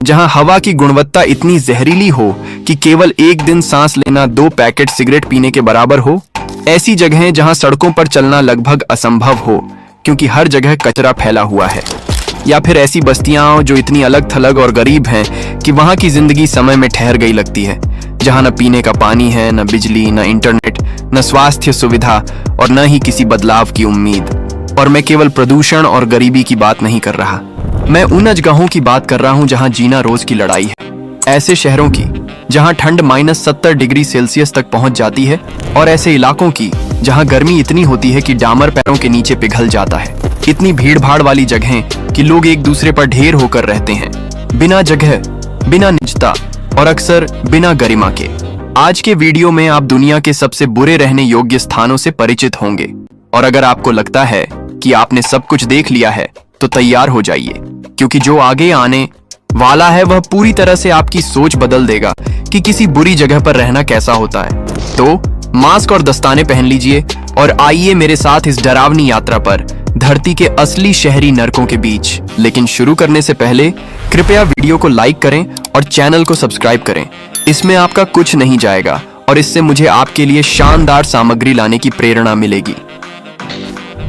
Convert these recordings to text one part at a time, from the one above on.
जहां हवा की गुणवत्ता इतनी जहरीली हो कि केवल एक दिन सांस लेना 2 पैकेट सिगरेट पीने के बराबर हो। ऐसी जगहें जहां सड़कों पर चलना लगभग असंभव हो क्योंकि हर जगह कचरा फैला हुआ है। या फिर ऐसी बस्तियां जो इतनी अलग थलग और गरीब हैं कि वहां की जिंदगी समय में ठहर गई लगती है, जहां न पीने का पानी है, न बिजली, न इंटरनेट, न स्वास्थ्य सुविधा और न ही किसी बदलाव की उम्मीद। और मैं केवल प्रदूषण और गरीबी की बात नहीं कर रहा, मैं उन जगहों की बात कर रहा हूं जहां जीना रोज की लड़ाई है। ऐसे शहरों की जहां ठंड -70 डिग्री सेल्सियस तक पहुंच जाती है और ऐसे इलाकों की जहां गर्मी इतनी होती है कि डामर पैरों के नीचे पिघल जाता है। इतनी भीड़ भाड़ वाली जगहें कि लोग एक दूसरे पर ढेर होकर रहते हैं, बिना जगह, बिना निजता और अक्सर बिना गरिमा के। आज के वीडियो में आप दुनिया के सबसे बुरे रहने योग्य स्थानों से परिचित होंगे। और अगर आपको लगता है कि आपने सब कुछ देख लिया है तो तैयार हो जाइए, क्योंकि जो आगे आने वाला है वह पूरी तरह से आपकी सोच बदल देगा कि किसी बुरी जगह पर रहना कैसा होता है। तो मास्क और दस्ताने पहन लीजिए और आइए मेरे साथ इस डरावनी यात्रा पर, धरती के असली शहरी नरकों के बीच। लेकिन शुरू करने से पहले कृपया वीडियो को लाइक करें और चैनल को सब्सक्राइब करें। इसमें आपका कुछ नहीं जाएगा और इससे मुझे आपके लिए शानदार सामग्री लाने की प्रेरणा मिलेगी।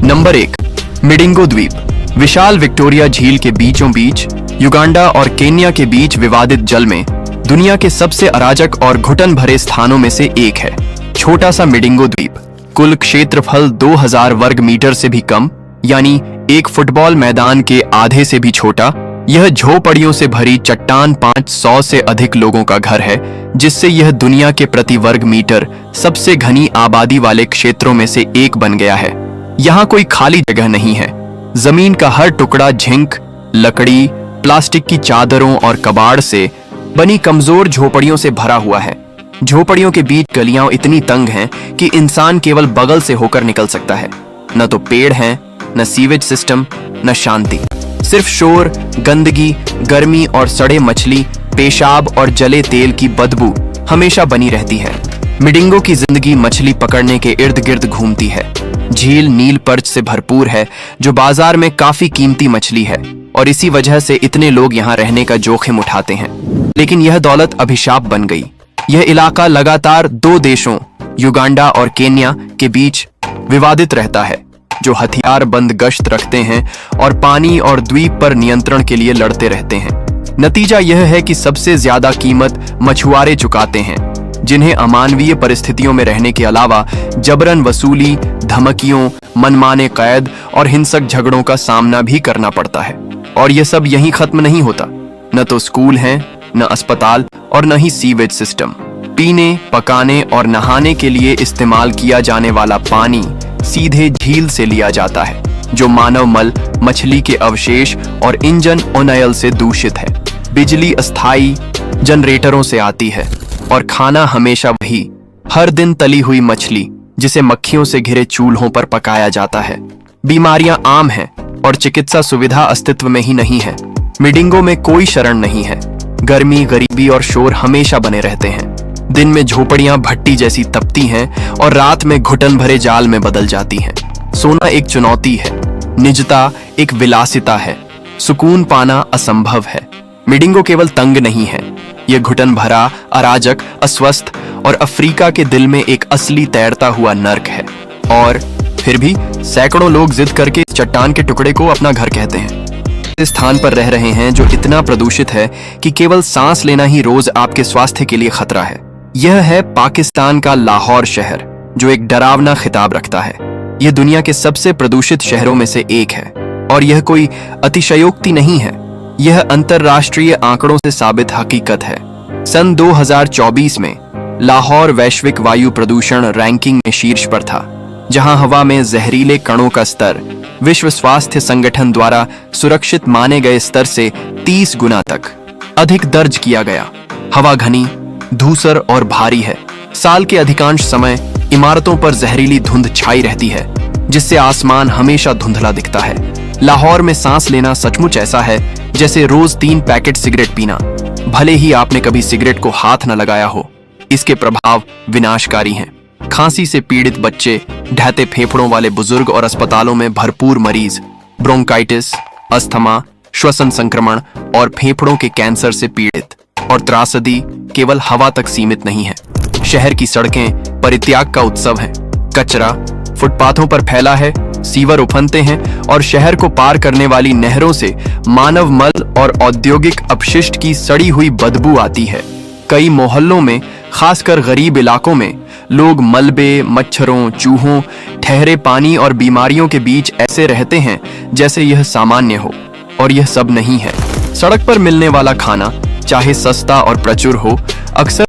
नंबर 1, मिडिंगो द्वीप। विशाल विक्टोरिया झील के बीचों बीच, युगांडा और केन्या के बीच विवादित जल में दुनिया के सबसे अराजक और घुटन भरे स्थानों में से एक है छोटा सा मिडिंगो द्वीप। कुल क्षेत्रफल 2000 वर्ग मीटर से भी कम, यानी एक फुटबॉल मैदान के आधे से भी छोटा। यह झोपड़ियों से भरी चट्टान 500 से अधिक लोगों का घर है, जिससे यह दुनिया के प्रति वर्ग मीटर सबसे घनी आबादी वाले क्षेत्रों में से एक बन गया है। यहाँ कोई खाली जगह नहीं है। जमीन का हर टुकड़ा झिंक, लकड़ी, प्लास्टिक की चादरों और कबाड़ से बनी कमजोर झोपड़ियों से भरा हुआ है। झोपड़ियों के बीच गलियां इतनी तंग हैं कि इंसान केवल बगल से होकर निकल सकता है। न तो पेड़ हैं, न सीवेज सिस्टम, न शांति। सिर्फ शोर, गंदगी, गर्मी और सड़े मछली, पेशाब और जले तेल की बदबू हमेशा बनी रहती है। मिडिंगो की जिंदगी मछली पकड़ने के इर्द गिर्द घूमती है। झील नील पर्च से भरपूर है, जो बाजार में काफी कीमती मछली है, और इसी वजह से इतने लोग यहाँ रहने का जोखिम उठाते हैं। लेकिन यह दौलत अभिशाप बन गई। यह इलाका लगातार 2 देशों, युगांडा और केन्या के बीच विवादित रहता है, जो हथियार बंद गश्त रखते हैं और पानी और द्वीप पर नियंत्रण के लिए लड़ते रहते हैं। नतीजा यह है कि सबसे ज्यादा कीमत मछुआरे चुकाते हैं, जिन्हें अमानवीय परिस्थितियों में रहने के अलावा जबरन वसूली, धमकियों, मनमाने कैद और हिंसक झगड़ों का सामना भी करना पड़ता है। और यह सब यहीं खत्म नहीं होता। न तो स्कूल हैं, न अस्पताल और न ही सीवेज सिस्टम। पीने, पकाने और नहाने के लिए इस्तेमाल किया जाने वाला पानी सीधे झील से लिया जाता है, जो मानव मल, मछली के अवशेष और इंजन ऑयल से दूषित है। बिजली अस्थायी जनरेटरों से आती है और खाना हमेशा वही, हर दिन तली हुई मछली, जिसे मक्खियों से घिरे चूल्हों पर पकाया जाता है। बीमारियां आम हैं और चिकित्सा सुविधा अस्तित्व में ही नहीं है। मिडिंगो में कोई शरण नहीं है। गर्मी, गरीबी और शोर हमेशा बने रहते हैं। दिन में झोपड़ियां भट्टी जैसी तपती हैं और रात में घुटन भरे जाल में बदल जाती हैं। सोना एक चुनौती है, निजता एक विलासिता है, सुकून पाना असंभव है। मिडिंगो केवल तंग नहीं है, यह घुटन भरा, अराजक, अस्वस्थ और अफ्रीका के दिल में एक असली तैरता हुआ नर्क है। और फिर भी सैकड़ों लोग जिद करके इस चट्टान के टुकड़े को अपना घर कहते हैं। इस स्थान पर रह रहे हैं जो इतना प्रदूषित है कि केवल सांस लेना ही रोज आपके स्वास्थ्य के लिए खतरा है। यह है पाकिस्तान का लाहौर शहर, जो एक डरावना खिताब रखता है। यह दुनिया के सबसे प्रदूषित शहरों में से एक है, और यह कोई अतिशयोक्ति नहीं है। यह अंतरराष्ट्रीय आंकड़ों से साबित हकीकत है। सन 2024 में लाहौर वैश्विक वायु प्रदूषण रैंकिंग में शीर्ष पर था, जहां हवा में जहरीले कणों का स्तर विश्व स्वास्थ्य संगठन द्वारा सुरक्षित माने गए स्तर से 30 गुना तक अधिक दर्ज किया गया। हवा घनी, धूसर और भारी है। साल के अधिकांश समय इमारतों पर जहरीली धुंध छाई रहती है, जिससे आसमान हमेशा धुंधला दिखता है। लाहौर में सांस लेना सचमुच ऐसा है जैसे रोज 3 पैकेट सिगरेट पीना, भले ही आपने कभी सिगरेट को हाथ न लगाया हो। इसके प्रभाव विनाशकारी हैं। खांसी से पीड़ित बच्चे, ढहते फेफड़ों वाले बुजुर्ग और अस्पतालों में भरपूर मरीज, ब्रोंकाइटिस, अस्थमा, श्वसन संक्रमण और फेफड़ों के कैंसर से पीड़ित। और त्रासदी केवल हवा तक सीमित नहीं है। शहर की सड़कें परित्याग का उत्सव हैं। कचरा फुटपाथों पर फैला है, सीवर उफनते हैं और शहर को पार करने वाली नहरों से मानव मल और औद्योगिक अपशिष्ट की सड़ी हुई बदबू आती है। कई मोहल्लों में, खासकर गरीब इलाकों में, लोग मलबे, मच्छरों, चूहों, ठहरे पानी और बीमारियों के बीच ऐसे रहते हैं जैसे यह सामान्य हो, और यह सब नहीं है। सड़क पर मिलने वाला खाना, चाहे सस्ता और प्रचुर हो, अक्सर